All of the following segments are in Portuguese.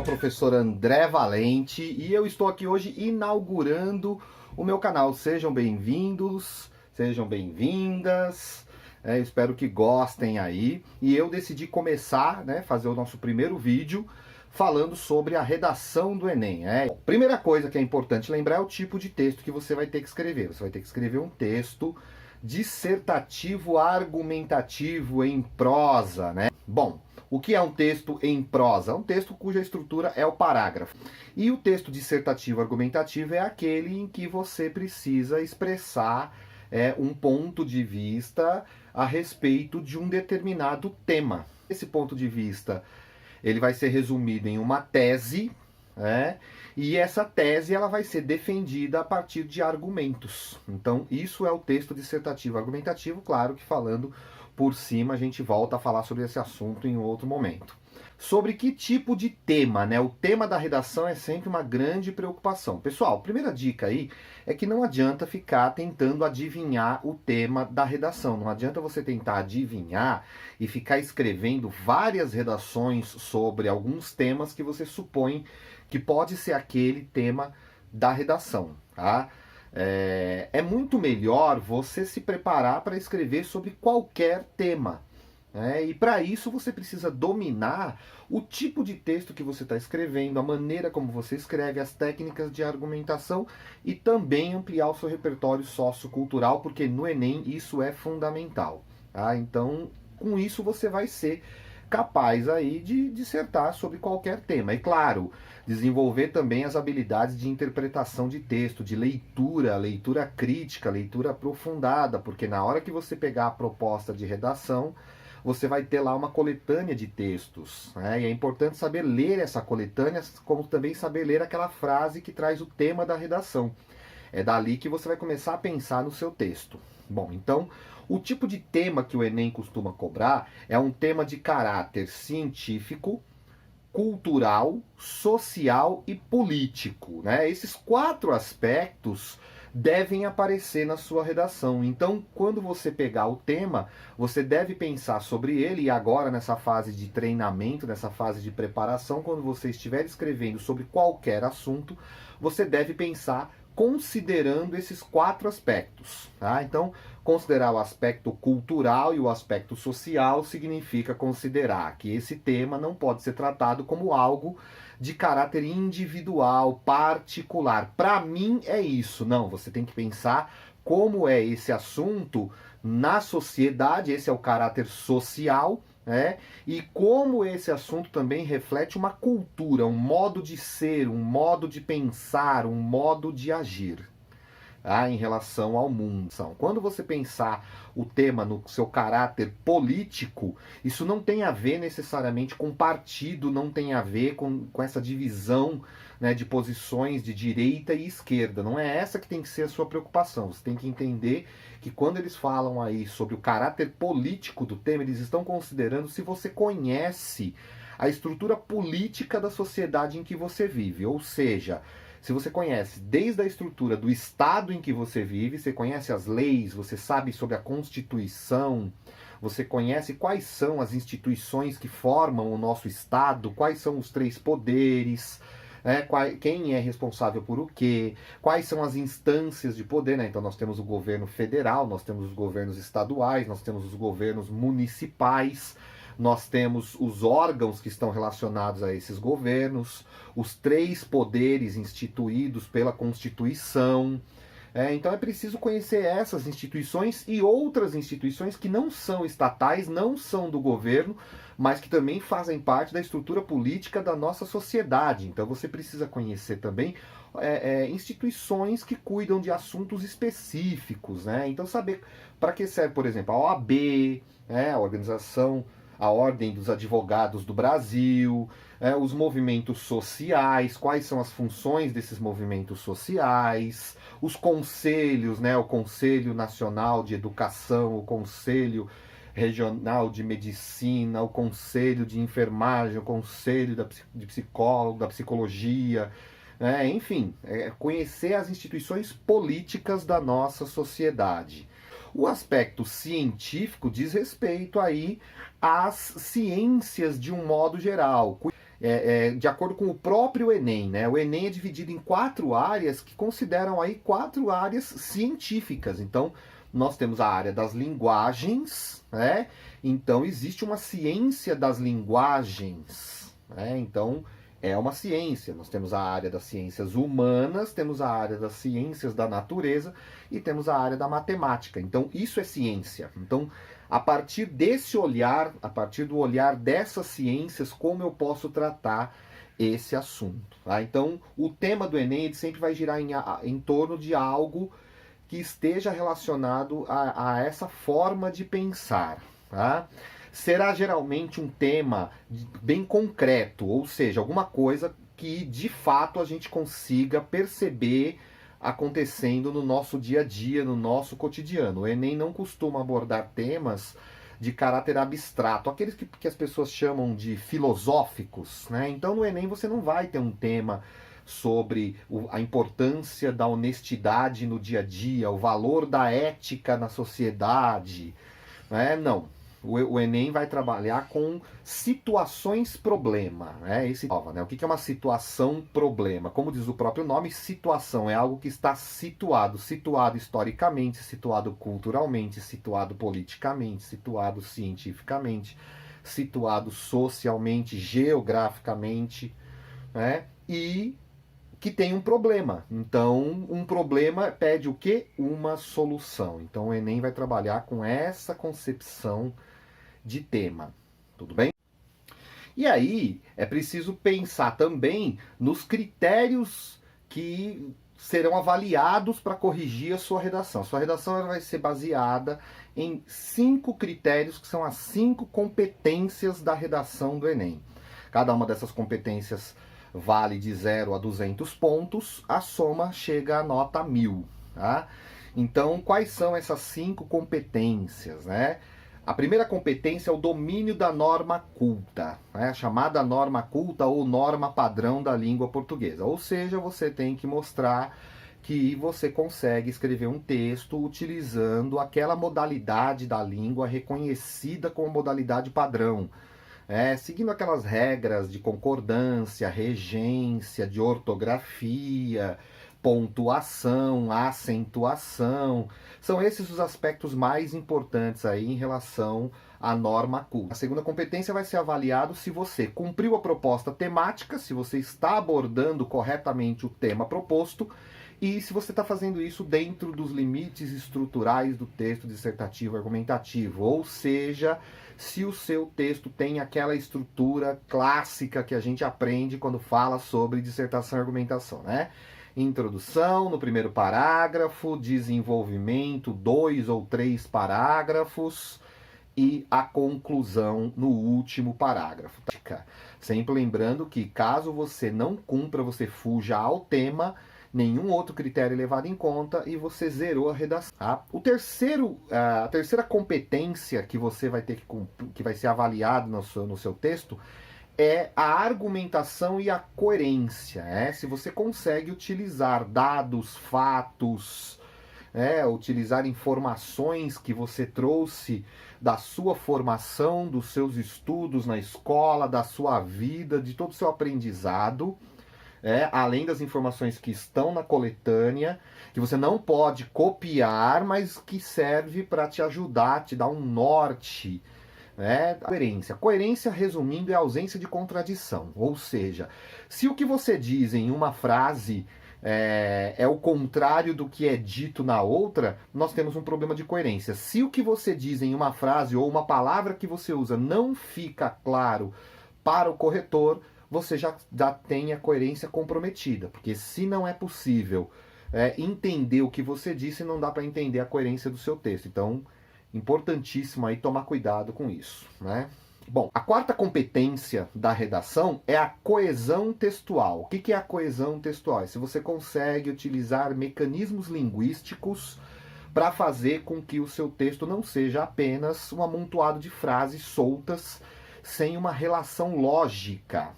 o professor André Valente e eu estou aqui hoje inaugurando o meu canal. Sejam bem-vindos, sejam bem-vindas, espero que gostem aí. E eu decidi começar, fazer o nosso primeiro vídeo falando sobre a redação do Enem. Primeira coisa que é importante lembrar é o tipo de texto que você vai ter que escrever. Você vai ter que escrever um texto dissertativo argumentativo em prosa, Bom, o que é um texto em prosa? É um texto cuja estrutura é o parágrafo. E o texto dissertativo argumentativo é aquele em que você precisa expressar um ponto de vista a respeito de um determinado tema. Esse ponto de vista ele vai ser resumido em uma tese, e essa tese ela vai ser defendida a partir de argumentos. Então, isso é o texto dissertativo argumentativo, claro que falando por cima, a gente volta a falar sobre esse assunto em outro momento. Sobre que tipo de tema, O tema da redação é sempre uma grande preocupação. Pessoal, primeira dica aí é que não adianta ficar tentando adivinhar o tema da redação. Não adianta você tentar adivinhar e ficar escrevendo várias redações sobre alguns temas que você supõe que pode ser aquele tema da redação, tá? É muito melhor você se preparar para escrever sobre qualquer tema. E para isso você precisa dominar o tipo de texto que você está escrevendo, a maneira como você escreve, as técnicas de argumentação e também ampliar o seu repertório sociocultural, porque no Enem isso é fundamental. Então, com isso você vai ser capaz aí de dissertar sobre qualquer tema. E claro, desenvolver também as habilidades de interpretação de texto, de leitura, leitura crítica, leitura aprofundada, porque na hora que você pegar a proposta de redação, você vai ter lá uma coletânea de textos, E é importante saber ler essa coletânea, como também saber ler aquela frase que traz o tema da redação. É dali que você vai começar a pensar no seu texto. Bom, então, o tipo de tema que o Enem costuma cobrar é um tema de caráter científico, cultural, social e político, Esses 4 aspectos devem aparecer na sua redação. Então, quando você pegar o tema, você deve pensar sobre ele, e agora nessa fase de treinamento, nessa fase de preparação, quando você estiver escrevendo sobre qualquer assunto, você deve pensar considerando esses 4 aspectos. Então, considerar o aspecto cultural e o aspecto social significa considerar que esse tema não pode ser tratado como algo de caráter individual, particular. Para mim é isso. Não, você tem que pensar como é esse assunto na sociedade, esse é o caráter social, e como esse assunto também reflete uma cultura, um modo de ser, um modo de pensar, um modo de agir em relação ao mundo. Quando você pensar o tema no seu caráter político, isso não tem a ver necessariamente com partido, não tem a ver com essa divisão de posições de direita e esquerda. Não é essa que tem que ser a sua preocupação. Você tem que entender que quando eles falam aí sobre o caráter político do tema, eles estão considerando se você conhece a estrutura política da sociedade em que você vive. Ou seja, se você conhece desde a estrutura do estado em que você vive, você conhece as leis, você sabe sobre a Constituição, você conhece quais são as instituições que formam o nosso estado, quais são os 3 poderes, quem é responsável por o quê, quais são as instâncias de poder. Então nós temos o governo federal, nós temos os governos estaduais, nós temos os governos municipais, nós temos os órgãos que estão relacionados a esses governos, os 3 poderes instituídos pela Constituição. Então é preciso conhecer essas instituições e outras instituições que não são estatais, não são do governo, mas que também fazem parte da estrutura política da nossa sociedade. Então você precisa conhecer também instituições que cuidam de assuntos específicos. Então saber para que serve, por exemplo, a OAB, a Ordem dos Advogados do Brasil, os movimentos sociais, quais são as funções desses movimentos sociais, os conselhos, o Conselho Nacional de Educação, o Conselho Regional de Medicina, o Conselho de Enfermagem, o Conselho de Psicólogo, da Psicologia, enfim, conhecer as instituições políticas da nossa sociedade. O aspecto científico diz respeito aí às ciências de um modo geral. de acordo com o próprio Enem, né? O Enem é dividido em 4 áreas que consideram aí 4 áreas científicas. Então, nós temos a área das linguagens, né? Então, existe uma ciência das linguagens, né? Então, é uma ciência. Nós temos a área das ciências humanas, temos a área das ciências da natureza e temos a área da matemática. Então, isso é ciência. Então, a partir desse olhar, a partir do olhar dessas ciências, como eu posso tratar esse assunto? Tá? Então, o tema do Enem ele sempre vai girar em torno de algo que esteja relacionado a essa forma de pensar. Tá? Será geralmente um tema bem concreto, ou seja, alguma coisa que de fato a gente consiga perceber acontecendo no nosso dia a dia, no nosso cotidiano. O Enem não costuma abordar temas de caráter abstrato, aqueles que as pessoas chamam de filosóficos, né? Então no Enem você não vai ter um tema sobre a importância da honestidade no dia a dia, o valor da ética na sociedade, né? Não. O Enem vai trabalhar com situações-problema. Né? O que é uma situação-problema? Como diz o próprio nome, situação é algo que está situado. Situado historicamente, situado culturalmente, situado politicamente, situado cientificamente, situado socialmente, geograficamente, né? E que tem um problema. Então, um problema pede o quê? Uma solução. Então, o Enem vai trabalhar com essa concepção de tema. Tudo bem? E aí, é preciso pensar também nos critérios que serão avaliados para corrigir a sua redação. A sua redação ela vai ser baseada em 5 critérios, que são as 5 competências da redação do Enem. Cada uma dessas competências vale de 0 a 200 pontos, a soma chega a nota 1000. Tá? Então, quais são essas 5 competências, né? A primeira competência é o domínio da norma culta, né? Chamada norma culta ou norma padrão da língua portuguesa. Ou seja, você tem que mostrar que você consegue escrever um texto utilizando aquela modalidade da língua reconhecida como modalidade padrão. Seguindo aquelas regras de concordância, regência, de ortografia, pontuação, acentuação. São esses os aspectos mais importantes aí em relação à norma culta. A segunda competência vai ser avaliado se você cumpriu a proposta temática, se você está abordando corretamente o tema proposto e se você está fazendo isso dentro dos limites estruturais do texto dissertativo argumentativo, ou seja, se o seu texto tem aquela estrutura clássica que a gente aprende quando fala sobre dissertação e argumentação, né? Introdução no primeiro parágrafo, desenvolvimento 2 ou 3 parágrafos e a conclusão no último parágrafo. Sempre lembrando que caso você não cumpra, você fuja ao tema, nenhum outro critério é levado em conta e você zerou a redação. Tá? A terceira competência que você vai ter que vai ser avaliado no seu texto é a argumentação e a coerência. Se você consegue utilizar dados, fatos, utilizar informações que você trouxe da sua formação, dos seus estudos na escola, da sua vida, de todo o seu aprendizado, além das informações que estão na coletânea, que você não pode copiar, mas que serve para te ajudar, te dar um norte. Coerência. Coerência, resumindo, é a ausência de contradição. Ou seja, se o que você diz em uma frase é o contrário do que é dito na outra, nós temos um problema de coerência. Se o que você diz em uma frase ou uma palavra que você usa não fica claro para o corretor, você já tem a coerência comprometida. Porque se não é possível entender o que você disse, não dá para entender a coerência do seu texto. Então, importantíssimo aí tomar cuidado com isso, né? Bom, a quarta competência da redação é a coesão textual. O que é a coesão textual? É se você consegue utilizar mecanismos linguísticos para fazer com que o seu texto não seja apenas um amontoado de frases soltas sem uma relação lógica.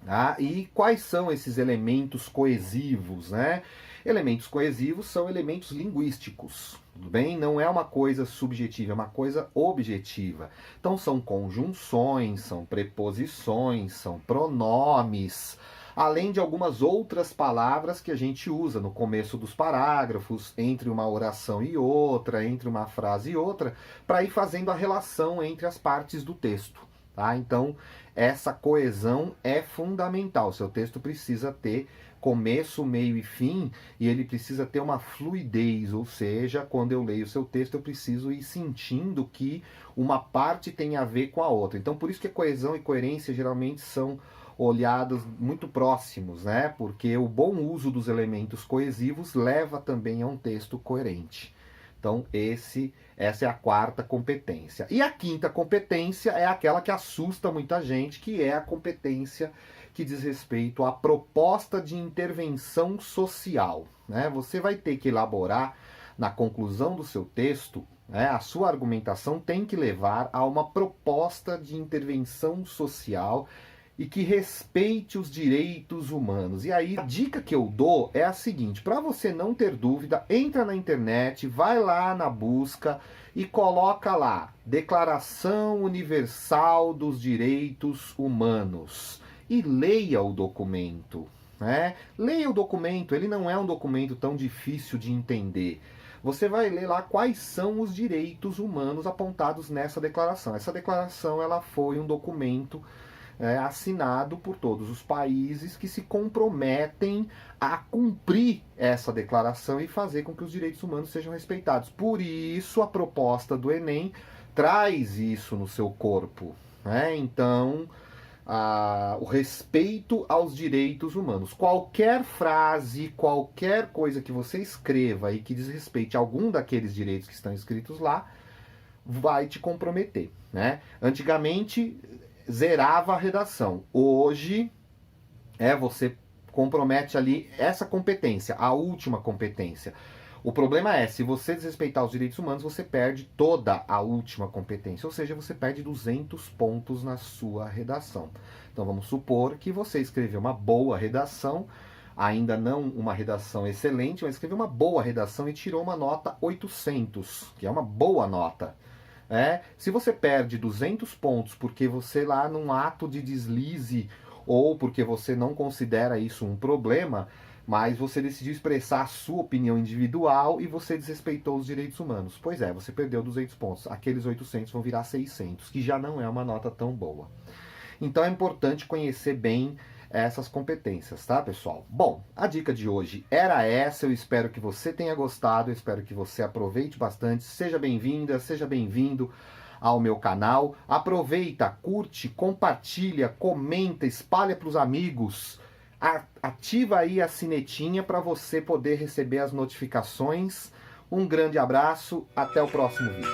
Tá? E quais são esses elementos coesivos, né? Elementos coesivos são elementos linguísticos. tudo bem? Não é uma coisa subjetiva, é uma coisa objetiva. Então são conjunções, são preposições, são pronomes, além de algumas outras palavras que a gente usa no começo dos parágrafos, entre uma oração e outra, entre uma frase e outra, para ir fazendo a relação entre as partes do texto. Tá? Então, essa coesão é fundamental. Seu texto precisa ter começo, meio e fim, e ele precisa ter uma fluidez, ou seja, quando eu leio o seu texto, eu preciso ir sentindo que uma parte tem a ver com a outra. Então, por isso que a coesão e coerência geralmente são olhados muito próximos, né? Porque o bom uso dos elementos coesivos leva também a um texto coerente. Então, essa é a quarta competência. E a quinta competência é aquela que assusta muita gente, que é a competência que diz respeito à proposta de intervenção social. Né? Você vai ter que elaborar, na conclusão do seu texto, né, a sua argumentação tem que levar a uma proposta de intervenção social e que respeite os direitos humanos. E aí, a dica que eu dou é a seguinte: para você não ter dúvida, entra na internet, vai lá na busca e coloca lá Declaração Universal dos Direitos Humanos e leia o documento. Né? Leia o documento, ele não é um documento tão difícil de entender. Você vai ler lá quais são os direitos humanos apontados nessa declaração. Essa declaração ela foi um documento assinado por todos os países que se comprometem a cumprir essa declaração e fazer com que os direitos humanos sejam respeitados. Por isso, a proposta do Enem traz isso no seu corpo. Né? Então, o respeito aos direitos humanos. Qualquer frase, qualquer coisa que você escreva e que diz respeito a algum daqueles direitos que estão escritos lá, vai te comprometer. Né? Antigamente, zerava a redação. Hoje, você compromete ali essa competência, a última competência. O problema é, se você desrespeitar os direitos humanos, você perde toda a última competência, ou seja, você perde 200 pontos na sua redação. Então vamos supor que você escreveu uma boa redação, ainda não uma redação excelente, mas escreveu uma boa redação e tirou uma nota 800, que é uma boa nota. Se você perde 200 pontos porque você lá num ato de deslize ou porque você não considera isso um problema, mas você decidiu expressar a sua opinião individual e você desrespeitou os direitos humanos. Pois é, você perdeu 200 pontos. Aqueles 800 vão virar 600, que já não é uma nota tão boa. Então é importante conhecer bem essas competências, tá, pessoal? Bom, a dica de hoje era essa. Eu espero que você tenha gostado, eu espero que você aproveite bastante. Seja bem-vinda, seja bem-vindo ao meu canal. Aproveita, curte, compartilha, comenta, espalha para os amigos. Ativa aí a sinetinha para você poder receber as notificações. Um grande abraço, até o próximo vídeo.